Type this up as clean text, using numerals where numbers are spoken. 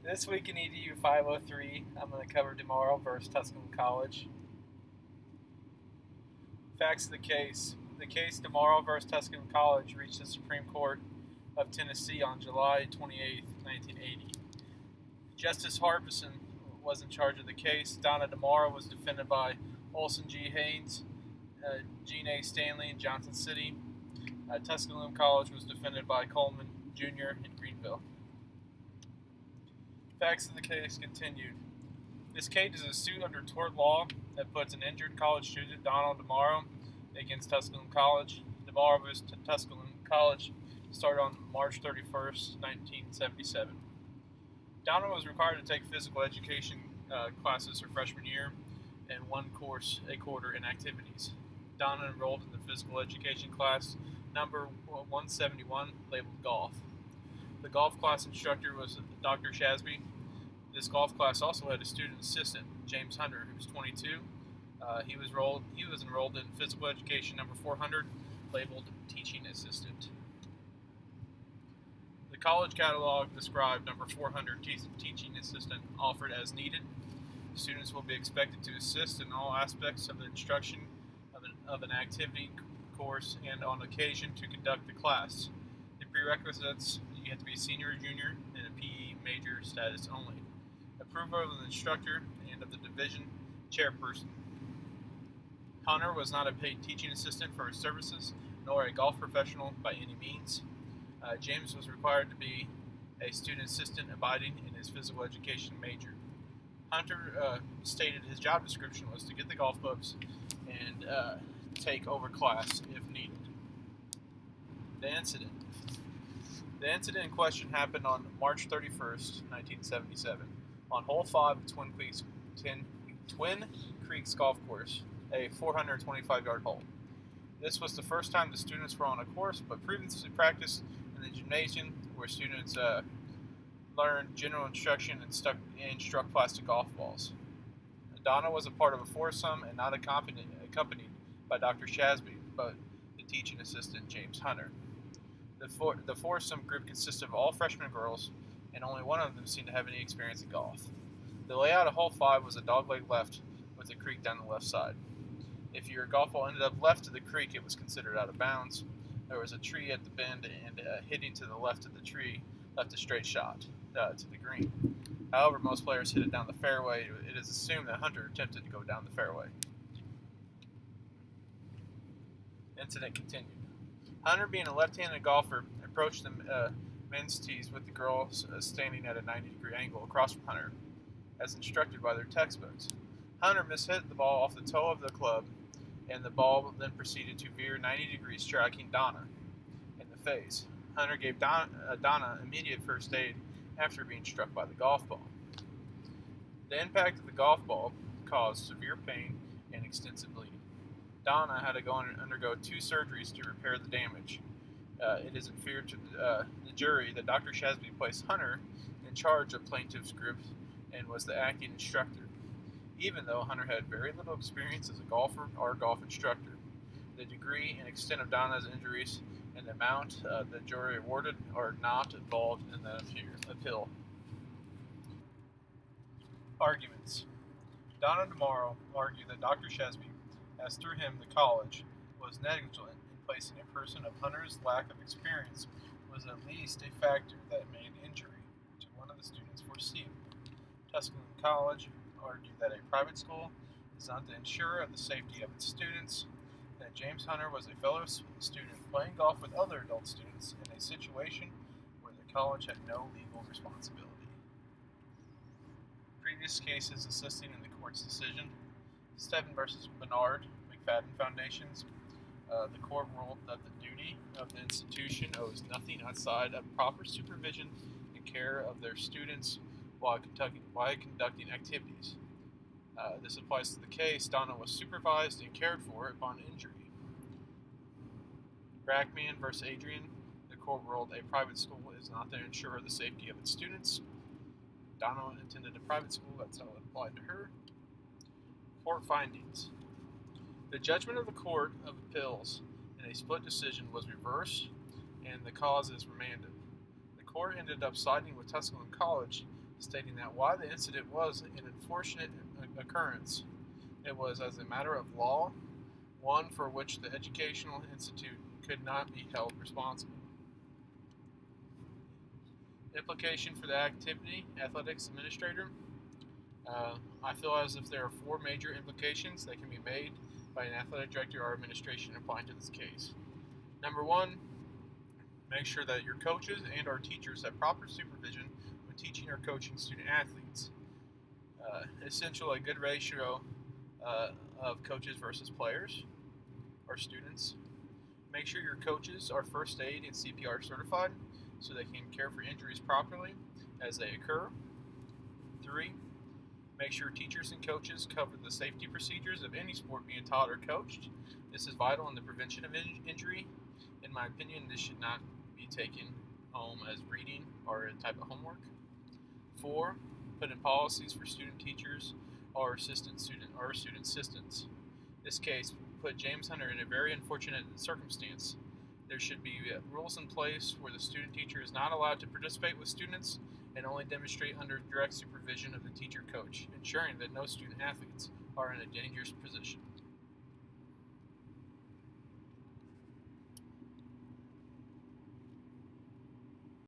This week in EDU 503, I'm going to cover DeMauro versus Tusculum College. Facts of the case. The case DeMauro versus Tusculum College reached the Supreme Court of Tennessee on July 28, 1980. Justice Harbison was in charge of the case. Donna DeMauro was defended by Olson G. Haynes, Gene A. Stanley in Johnson City. Tusculum College was defended by Coleman Jr. in Greenville. Facts of the case continued. This case is a suit under tort law that puts an injured college student, Donald DeMauro, against Tusculum College. DeMauro vs. Tusculum College started on March 31st, 1977. Donald was required to take physical education classes her freshman year and one course a quarter in activities. Donna enrolled in the physical education class number 171, labeled golf. The golf class instructor was Dr. Shasby. This golf class also had a student assistant, James Hunter, who was 22. He was enrolled in physical education number 400, labeled teaching assistant. The college catalog described number 400 teaching assistant offered as needed. Students will be expected to assist in all aspects of the instruction of an activity course and on occasion to conduct the class. The prerequisites: you have to be senior or junior and a PE major status only. Approval of the instructor and of the division chairperson. Hunter was not a paid teaching assistant for his services, nor a golf professional by any means. James was required to be a student assistant abiding in his physical education major. Hunter stated his job description was to get the golf clubs and take over class if needed. The incident. The incident in question happened on March 31st, 1977, on Hole 5 of Twin Creeks Golf Course, a 425-yard hole. This was the first time the students were on a course, but previously practiced in the gymnasium where students learned general instruction and instruct plastic golf balls. Donna was a part of a foursome and not accompanied by Dr. Shasby, but the teaching assistant, James Hunter. The foursome group consisted of all freshman girls, and only one of them seemed to have any experience in golf. The layout of Hole 5 was a dogleg left with a creek down the left side. If your golf ball ended up left of the creek, it was considered out of bounds. There was a tree at the bend, and hitting to the left of the tree left a straight shot to the green. However, most players hit it down the fairway. It is assumed that Hunter attempted to go down the fairway. The incident continued. Hunter, being a left-handed golfer, approached the men's tees with the girls standing at a 90-degree angle across from Hunter, as instructed by their textbooks. Hunter mishit the ball off the toe of the club, and the ball then proceeded to veer 90 degrees, striking Donna in the face. Hunter gave Donna immediate first aid after being struck by the golf ball. The impact of the golf ball caused severe pain and extensive bleeding. Donna had to undergo 2 surgeries to repair the damage. It is inferred to the jury that Dr. Shasby placed Hunter in charge of plaintiff's group and was the acting instructor, even though Hunter had very little experience as a golfer or golf instructor. The degree and extent of Donna's injuries and the amount the jury awarded are not involved in the appeal. Arguments. Donna DeMauro argued that Dr. Shasby, as through him the college, was negligent in placing a person of Hunter's lack of experience was at least a factor that made injury to one of the students foreseeable. Tusculum College argued that a private school is not the insurer of the safety of its students, that James Hunter was a fellow student playing golf with other adult students in a situation where the college had no legal responsibility. Previous cases assisting in the court's decision: Steven versus Bernard, McFadden Foundations. The court ruled that the duty of the institution owes nothing outside of proper supervision and care of their students while conducting activities. This applies to the case. Donna was supervised and cared for upon injury. Brackman versus Adrian. The court ruled a private school is not to ensure the safety of its students. Donna attended a private school, that's how it applied to her. Court findings. The judgment of the Court of Appeals in a split decision was reversed, and the cause is remanded. The court ended up siding with Tusculum College stating that while the incident was an unfortunate occurrence, it was, as a matter of law, one for which the educational institute could not be held responsible. Implication for the activity, athletics administrator. I feel as if there are 4 major implications that can be made by an athletic director or administration applying to this case. Number 1, make sure that your coaches and or teachers have proper supervision when teaching or coaching student athletes. Essential, a good ratio of coaches versus players or students. Make sure your coaches are first aid and CPR certified so they can care for injuries properly as they occur. 3, make sure teachers and coaches cover the safety procedures of any sport being taught or coached. This is vital in the prevention of injury. In my opinion, this should not be taken home as reading or a type of homework. 4, put in policies for student teachers or student assistants. In this case, put James Hunter in a very unfortunate circumstance. There should be rules in place where the student teacher is not allowed to participate with students and only demonstrate under direct supervision of the teacher coach, ensuring that no student athletes are in a dangerous position.